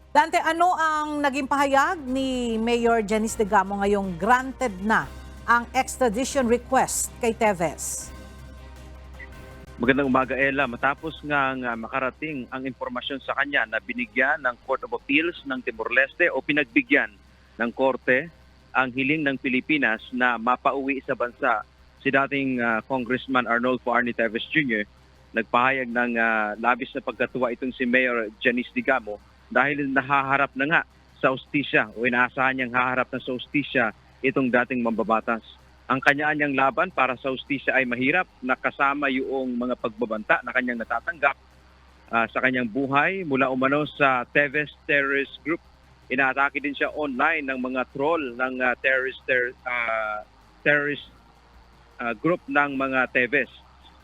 Dante, ano ang naging pahayag ni Mayor Janice de Gamo ngayong granted na ang extradition request kay Teves? Magandang umaga, Ella. Matapos nga makarating ang impormasyon sa kanya na binigyan ng Court of Appeals ng Timor-Leste o pinagbigyan ng korte ang hiling ng Pilipinas na mapauwi sa bansa si dating Congressman Arnolfo Arnie Teves Jr., nagpahayag ng labis na pagkatuwa itong si Mayor Janice de Gamo dahil nahaharap na nga sa ustisya o inaasahan niyang haharap na sa ustisya itong dating mambabatas. Ang kanya-anyang laban para sa ustisya ay mahirap, nakasama yung mga pagbabanta na kanyang natatanggap sa kanyang buhay mula umano sa Teves Terrorist Group. Inaatake din siya online ng mga troll ng terrorist group ng mga Teves.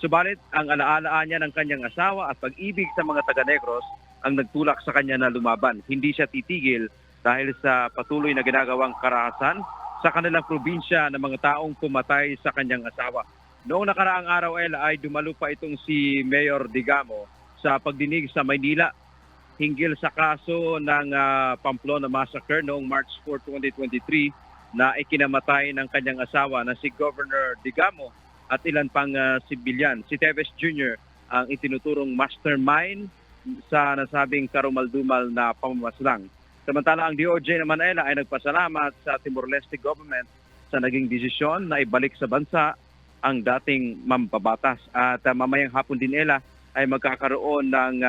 Subalit, ang alaalaan niya ng kanyang asawa at pag-ibig sa mga taga-Negros ang nagtulak sa kanya na lumaban. Hindi siya titigil dahil sa patuloy na ginagawang karahasan sa kanilang probinsya ng mga taong pumatay sa kanyang asawa. Noong nakaraang araw, Ella, ay dumalo pa itong si Mayor de Gamo sa pagdinig sa Maynila hinggil sa kaso ng Pamplona Massacre noong March 4, 2023 na ikinamatay ng kanyang asawa na si Governor de Gamo at ilan pang sibilyan. Si Teves Jr. ang itinuturong mastermind sa nasabing karumaldumal na pamamaslang. Samantala, ang DOJ naman, Ella, ay nagpasalamat sa Timor-Leste government sa naging desisyon na ibalik sa bansa ang dating mambabatas. At mamayang hapon din, Ella, ay magkakaroon ng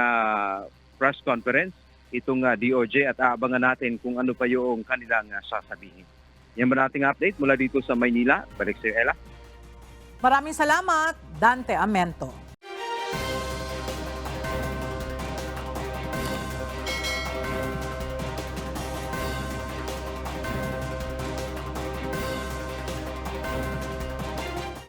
press conference itong DOJ at aabangan natin kung ano pa yung kanilang sasabihin. Yan ba nating update mula dito sa Maynila? Balik sa iyo, Ella. Maraming salamat, Dante Amento.